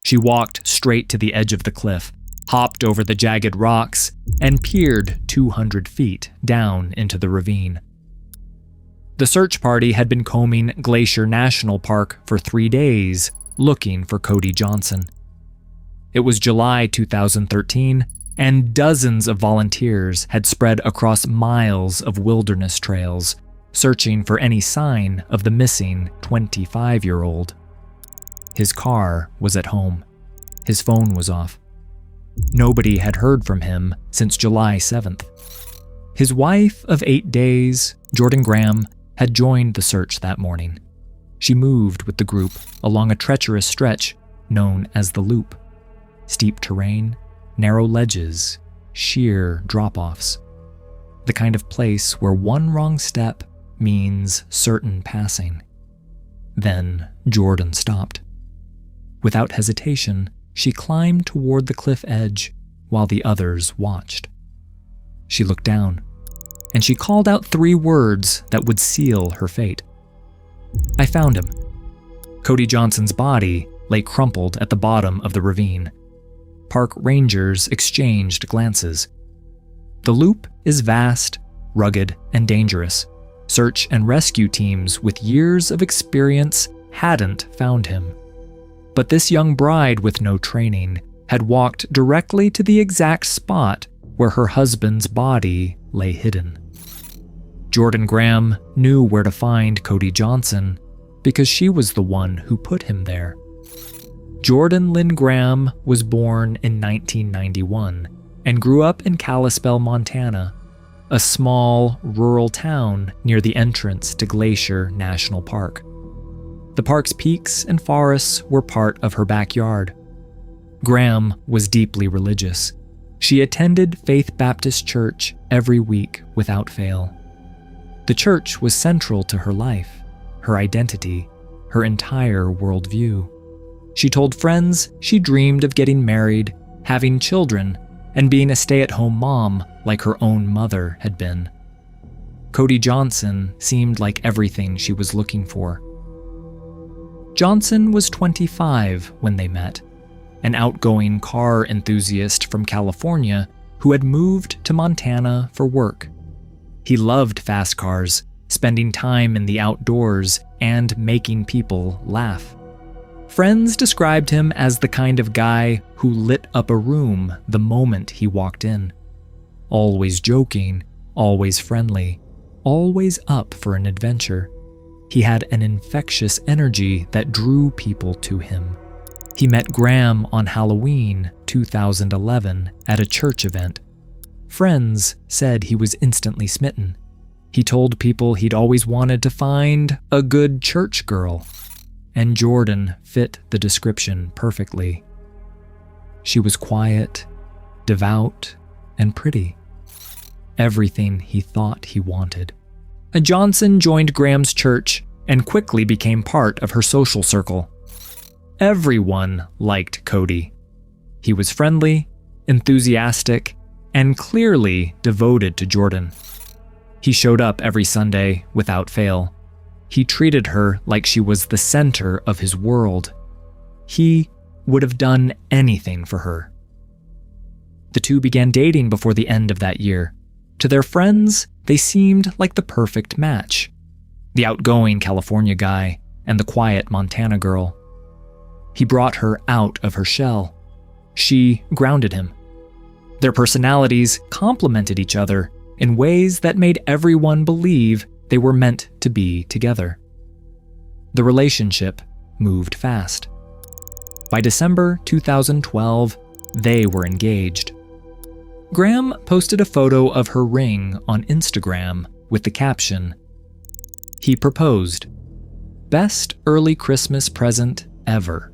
She walked straight to the edge of the cliff, hopped over the jagged rocks, and peered 200 feet down into the ravine. The search party had been combing Glacier National Park for 3 days, looking for Cody Johnson. It was July 2013, and dozens of volunteers had spread across miles of wilderness trails, searching for any sign of the missing 25-year-old. His car was at home. His phone was off. Nobody had heard from him since July 7th. His wife of 8 days, Jordan Graham, had joined the search that morning. She moved with the group along a treacherous stretch known as the Loop. Steep terrain, narrow ledges, sheer drop-offs. The kind of place where one wrong step means certain passing. Then Jordan stopped. Without hesitation, she climbed toward the cliff edge while the others watched. She looked down, and she called out 3 words that would seal her fate. I found him. Cody Johnson's body lay crumpled at the bottom of the ravine. Park rangers exchanged glances. The Loop is vast, rugged, and dangerous. Search and rescue teams with years of experience hadn't found him. But this young bride with no training had walked directly to the exact spot where her husband's body lay hidden. Jordan Graham knew where to find Cody Johnson because she was the one who put him there. Jordan Lynn Graham was born in 1991 and grew up in Kalispell, Montana, a small, rural town near the entrance to Glacier National Park. The park's peaks and forests were part of her backyard. Graham was deeply religious. She attended Faith Baptist Church every week without fail. The church was central to her life, her identity, her entire worldview. She told friends she dreamed of getting married, having children, and being a stay-at-home mom like her own mother had been. Cody Johnson seemed like everything she was looking for. Johnson was 25 when they met, an outgoing car enthusiast from California who had moved to Montana for work. He loved fast cars, spending time in the outdoors, and making people laugh. Friends described him as the kind of guy who lit up a room the moment he walked in. Always joking, always friendly, always up for an adventure. He had an infectious energy that drew people to him. He met Graham on Halloween 2011 at a church event. Friends said he was instantly smitten. He told people he'd always wanted to find a good church girl, and Jordan fit the description perfectly. She was quiet, devout, and pretty. Everything he thought he wanted. Johnson joined Graham's church and quickly became part of her social circle. Everyone liked Cody. He was friendly, enthusiastic, and clearly devoted to Jordan. He showed up every Sunday without fail. He treated her like she was the center of his world. He would have done anything for her. The two began dating before the end of that year. To their friends, they seemed like the perfect match. The outgoing California guy and the quiet Montana girl. He brought her out of her shell. She grounded him. Their personalities complemented each other in ways that made everyone believe they were meant to be together. The relationship moved fast. By December 2012, they were engaged. Graham posted a photo of her ring on Instagram with the caption, "He proposed. Best early Christmas present ever."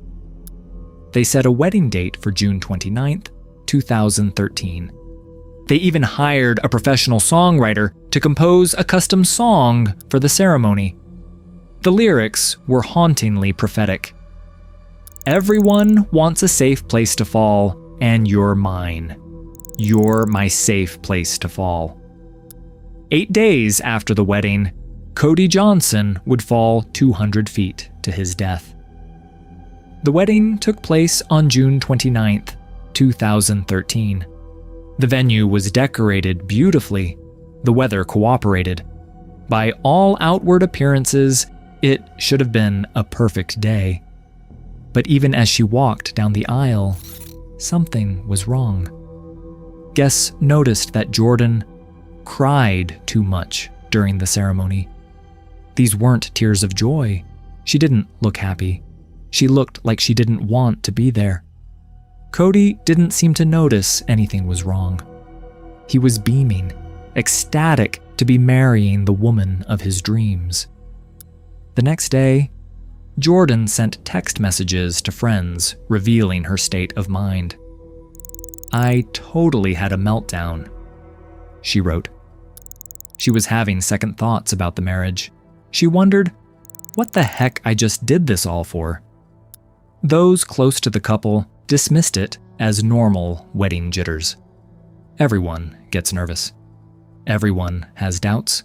They set a wedding date for June 29th, 2013. They even hired a professional songwriter to compose a custom song for the ceremony. The lyrics were hauntingly prophetic. "Everyone wants a safe place to fall, and you're mine. You're my safe place to fall." 8 days after the wedding, Cody Johnson would fall 200 feet to his death. The wedding took place on June 29th, 2013. The venue was decorated beautifully. The weather cooperated. By all outward appearances, it should have been a perfect day. But even as she walked down the aisle, something was wrong. Guests noticed that Jordan cried too much during the ceremony. These weren't tears of joy. She didn't look happy. She looked like she didn't want to be there. Cody didn't seem to notice anything was wrong. He was beaming, ecstatic to be marrying the woman of his dreams. The next day, Jordan sent text messages to friends revealing her state of mind. "I totally had a meltdown," she wrote. She was having second thoughts about the marriage. She wondered, what the heck I just did this all for? Those close to the couple dismissed it as normal wedding jitters. Everyone gets nervous. Everyone has doubts.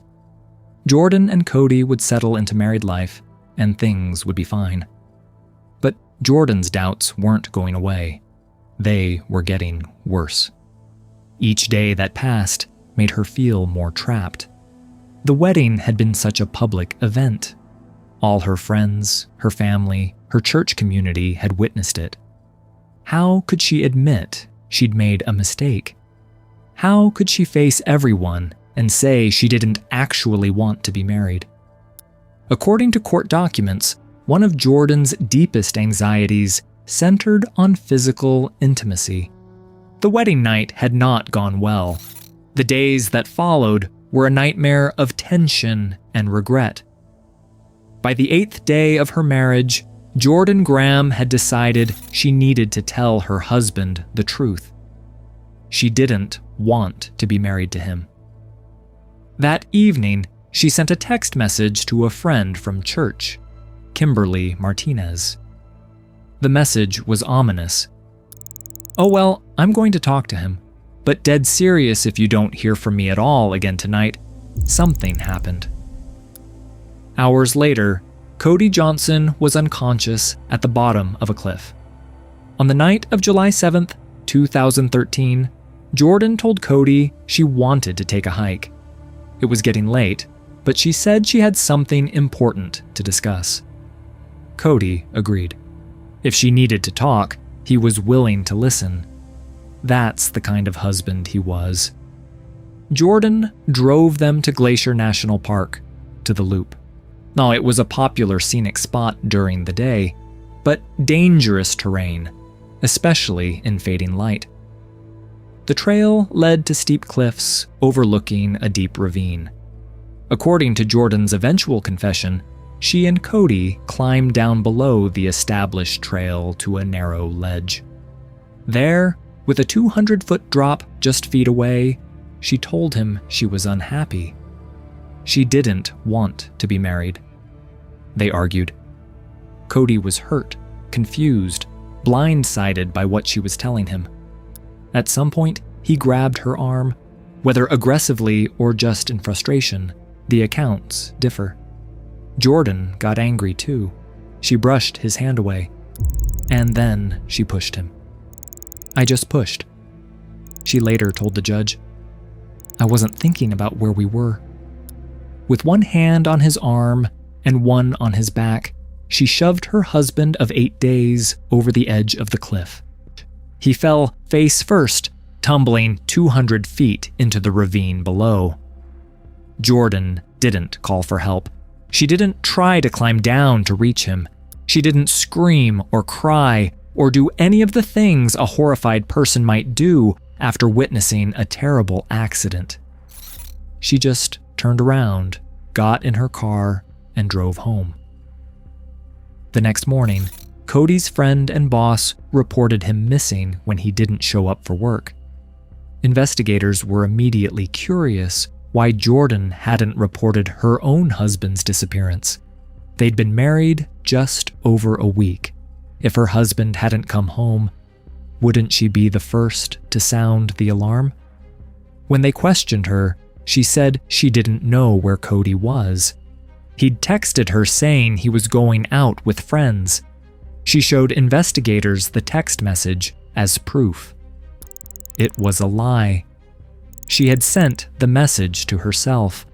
Jordan and Cody would settle into married life, and things would be fine. But Jordan's doubts weren't going away. They were getting worse. Each day that passed made her feel more trapped. The wedding had been such a public event. All her friends, her family, her church community had witnessed it. How could she admit she'd made a mistake? How could she face everyone and say she didn't actually want to be married? According to court documents, one of Jordan's deepest anxieties centered on physical intimacy. The wedding night had not gone well. The days that followed were a nightmare of tension and regret. By the 8th day of her marriage, Jordan Graham had decided she needed to tell her husband the truth. She didn't want to be married to him. That evening, she sent a text message to a friend from church, Kimberly Martinez. The message was ominous. "Oh well, I'm going to talk to him, but dead serious if you don't hear from me at all again tonight. Something happened." Hours later, Cody Johnson was unconscious at the bottom of a cliff. On the night of July 7th, 2013, Jordan told Cody she wanted to take a hike. It was getting late, but she said she had something important to discuss. Cody agreed. If she needed to talk, he was willing to listen. That's the kind of husband he was. Jordan drove them to Glacier National Park, to the Loop. Now, it was a popular scenic spot during the day, but dangerous terrain, especially in fading light. The trail led to steep cliffs overlooking a deep ravine. According to Jordan's eventual confession, she and Cody climbed down below the established trail to a narrow ledge. There, with a 200-foot drop just feet away, she told him she was unhappy. She didn't want to be married. They argued. Cody was hurt, confused, blindsided by what she was telling him. At some point, he grabbed her arm. Whether aggressively or just in frustration, the accounts differ. Jordan got angry too. She brushed his hand away. And then she pushed him. "I just pushed," she later told the judge. "I wasn't thinking about where we were." With one hand on his arm and one on his back, she shoved her husband of 8 days over the edge of the cliff. He fell face first, tumbling 200 feet into the ravine below. Jordan didn't call for help. She didn't try to climb down to reach him. She didn't scream or cry or do any of the things a horrified person might do after witnessing a terrible accident. She just turned around, got in her car, and drove home. The next morning, Cody's friend and boss reported him missing when he didn't show up for work. Investigators were immediately curious why Jordan hadn't reported her own husband's disappearance. They'd been married just over a week. If her husband hadn't come home, wouldn't she be the first to sound the alarm? When they questioned her, she said she didn't know where Cody was. He'd texted her saying he was going out with friends. She showed investigators the text message as proof. It was a lie. She had sent the message to herself.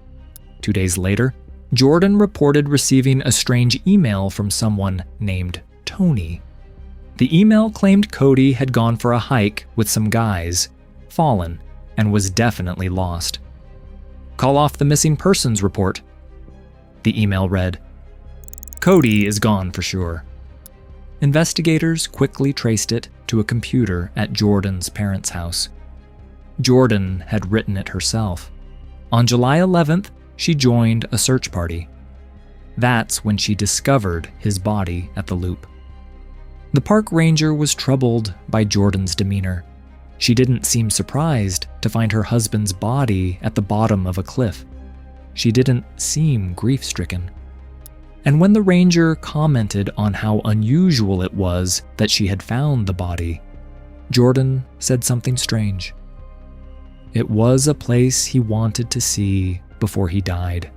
2 days later, Jordan reported receiving a strange email from someone named Tony. The email claimed Cody had gone for a hike with some guys, fallen, and was definitely lost. "Call off the missing persons report." The email read, "Cody is gone for sure." Investigators quickly traced it to a computer at Jordan's parents' house. Jordan had written it herself. On July 11th, she joined a search party. That's when she discovered his body at the loop. The park ranger was troubled by Jordan's demeanor. She didn't seem surprised to find her husband's body at the bottom of a cliff. She didn't seem grief-stricken. And when the ranger commented on how unusual it was that she had found the body, Jordan said something strange. It was a place he wanted to see before he died.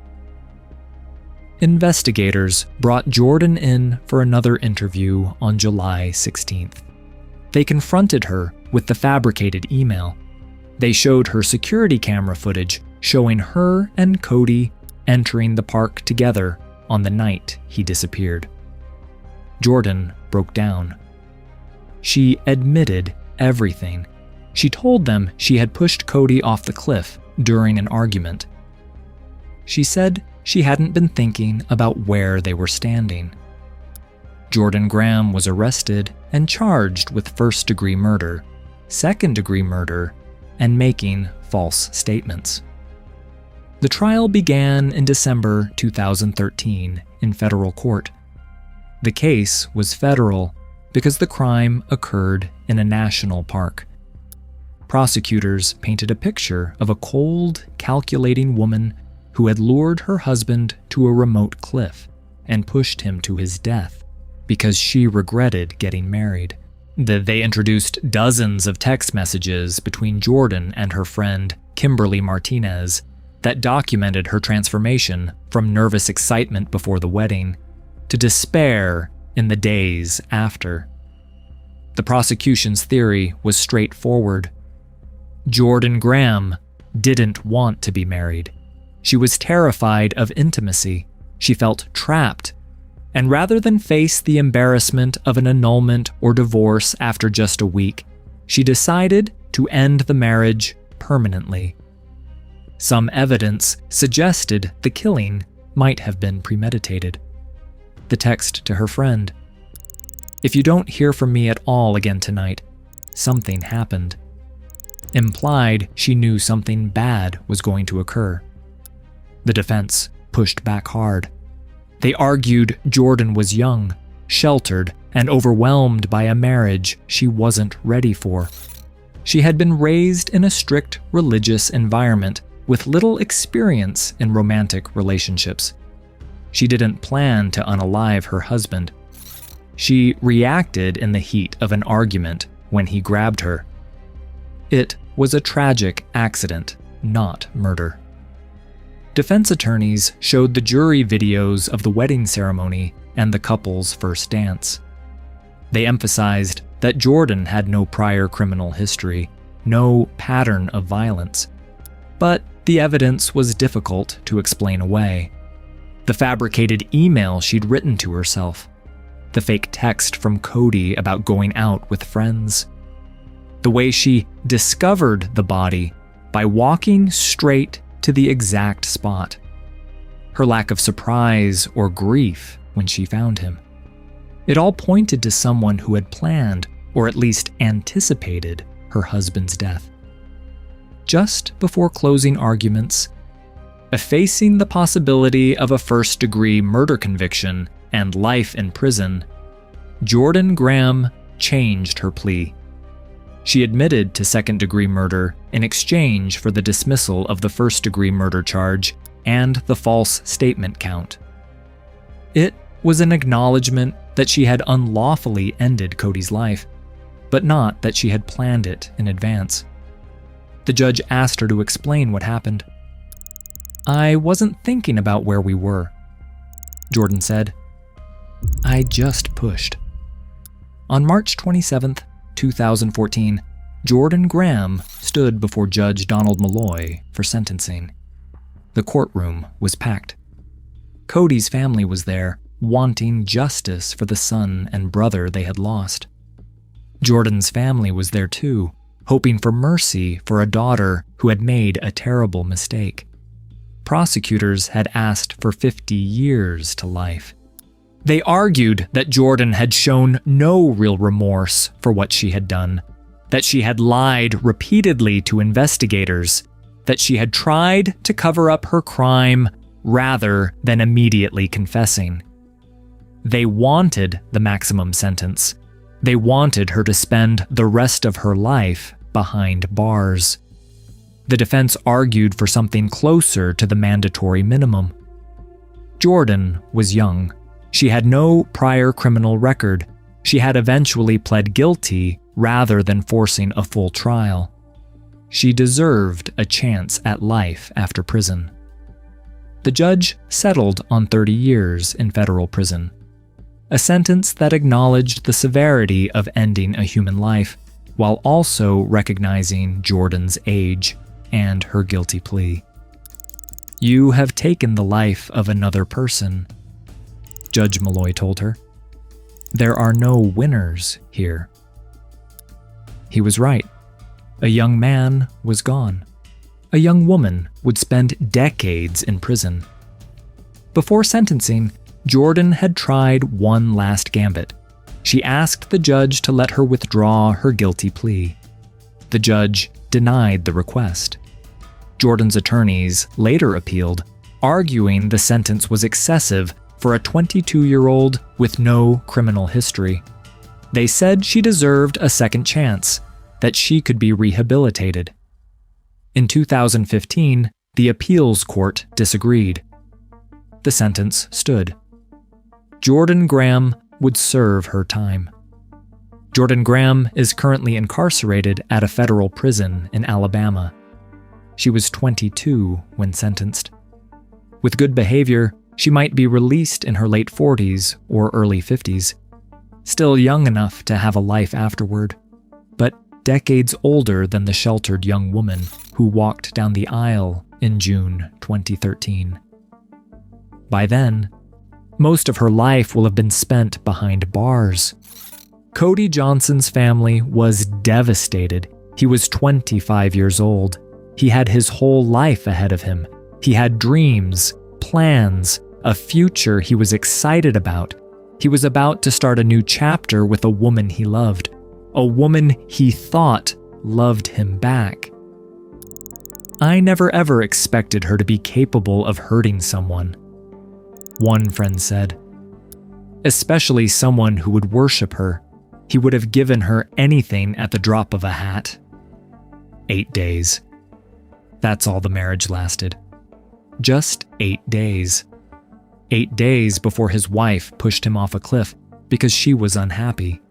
Investigators brought Jordan in for another interview on July 16th. They confronted her with the fabricated email. They showed her security camera footage showing her and Cody entering the park together on the night he disappeared. Jordan broke down. She admitted everything. She told them she had pushed Cody off the cliff during an argument. She said she hadn't been thinking about where they were standing. Jordan Graham was arrested and charged with first-degree murder, second-degree murder, and making false statements. The trial began in December 2013 in federal court. The case was federal because the crime occurred in a national park. Prosecutors painted a picture of a cold, calculating woman who had lured her husband to a remote cliff and pushed him to his death because she regretted getting married. They introduced dozens of text messages between Jordan and her friend Kimberly Martinez that documented her transformation from nervous excitement before the wedding to despair in the days after. The prosecution's theory was straightforward. Jordan Graham didn't want to be married. She was terrified of intimacy. She felt trapped. And rather than face the embarrassment of an annulment or divorce after just a week, she decided to end the marriage permanently. Some evidence suggested the killing might have been premeditated. The text to her friend, "If you don't hear from me at all again tonight, something happened," implied she knew something bad was going to occur. The defense pushed back hard. They argued Jordan was young, sheltered, and overwhelmed by a marriage she wasn't ready for. She had been raised in a strict religious environment with little experience in romantic relationships. She didn't plan to unalive her husband. She reacted in the heat of an argument when he grabbed her. It was a tragic accident, not murder. Defense attorneys showed the jury videos of the wedding ceremony and the couple's first dance. They emphasized that Jordan had no prior criminal history, no pattern of violence. But the evidence was difficult to explain away. The fabricated email she'd written to herself, the fake text from Cody about going out with friends, the way she discovered the body by walking straight to the exact spot, her lack of surprise or grief when she found him. It all pointed to someone who had planned, or at least anticipated, her husband's death. Just before closing arguments, effacing the possibility of a first-degree murder conviction and life in prison, Jordan Graham changed her plea. She admitted to second-degree murder in exchange for the dismissal of the first-degree murder charge and the false statement count. It was an acknowledgement that she had unlawfully ended Cody's life, but not that she had planned it in advance. The judge asked her to explain what happened. "I wasn't thinking about where we were," Jordan said. "I just pushed." On March 27, 2014, Jordan Graham stood before Judge Donald Malloy for sentencing. The courtroom was packed. Cody's family was there, wanting justice for the son and brother they had lost. Jordan's family was there too, hoping for mercy for a daughter who had made a terrible mistake. Prosecutors had asked for 50 years to life. They argued that Jordan had shown no real remorse for what she had done, that she had lied repeatedly to investigators, that she had tried to cover up her crime rather than immediately confessing. They wanted the maximum sentence. They wanted her to spend the rest of her life behind bars. The defense argued for something closer to the mandatory minimum. Jordan was young. She had no prior criminal record. She had eventually pled guilty rather than forcing a full trial. She deserved a chance at life after prison. The judge settled on 30 years in federal prison, a sentence that acknowledged the severity of ending a human life, while also recognizing Jordan's age and her guilty plea. "You have taken the life of another person," Judge Malloy told her. "There are no winners here." He was right. A young man was gone. A young woman would spend decades in prison. Before sentencing, Jordan had tried one last gambit. She asked the judge to let her withdraw her guilty plea. The judge denied the request. Jordan's attorneys later appealed, arguing the sentence was excessive for a 22-year-old with no criminal history. They said she deserved a second chance, that she could be rehabilitated. In 2015, the appeals court disagreed. The sentence stood. Jordan Graham would serve her time. Jordan Graham is currently incarcerated at a federal prison in Alabama. She was 22 when sentenced. With good behavior, she might be released in her late 40s or early 50s, still young enough to have a life afterward, but decades older than the sheltered young woman who walked down the aisle in June 2013. By then, most of her life will have been spent behind bars. Cody Johnson's family was devastated. He was 25 years old. He had his whole life ahead of him. He had dreams, plans, a future he was excited about. He was about to start a new chapter with a woman he loved, a woman he thought loved him back. "I never ever expected her to be capable of hurting someone," one friend said. "Especially someone who would worship her. He would have given her anything at the drop of a hat." 8 days. That's all the marriage lasted. Just 8 days. 8 days before his wife pushed him off a cliff because she was unhappy.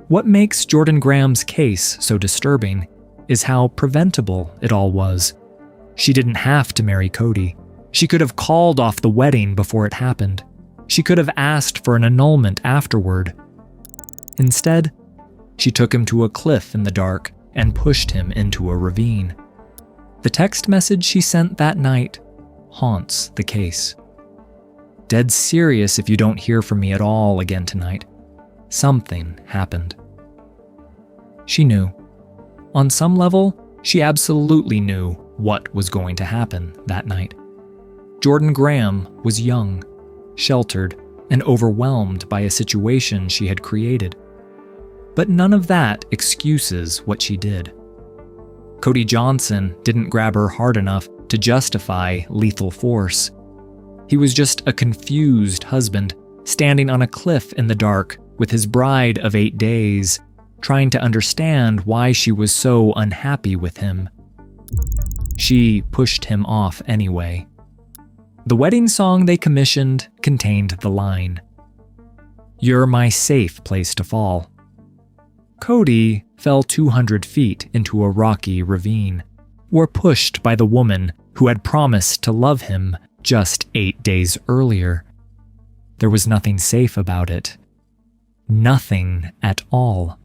What makes Jordan Graham's case so disturbing is how preventable it all was. She didn't have to marry Cody. She could have called off the wedding before it happened. She could have asked for an annulment afterward. Instead, she took him to a cliff in the dark and pushed him into a ravine. The text message she sent that night haunts the case. "Dead serious if you don't hear from me at all again tonight. Something happened." She knew. On some level, she absolutely knew what was going to happen that night. Jordan Graham was young, sheltered, and overwhelmed by a situation she had created. But none of that excuses what she did. Cody Johnson didn't grab her hard enough to justify lethal force. He was just a confused husband, standing on a cliff in the dark with his bride of 8 days, trying to understand why she was so unhappy with him. She pushed him off anyway. The wedding song they commissioned contained the line, "You're my safe place to fall." Cody fell 200 feet into a rocky ravine, or pushed by the woman who had promised to love him just 8 days earlier. There was nothing safe about it. Nothing at all.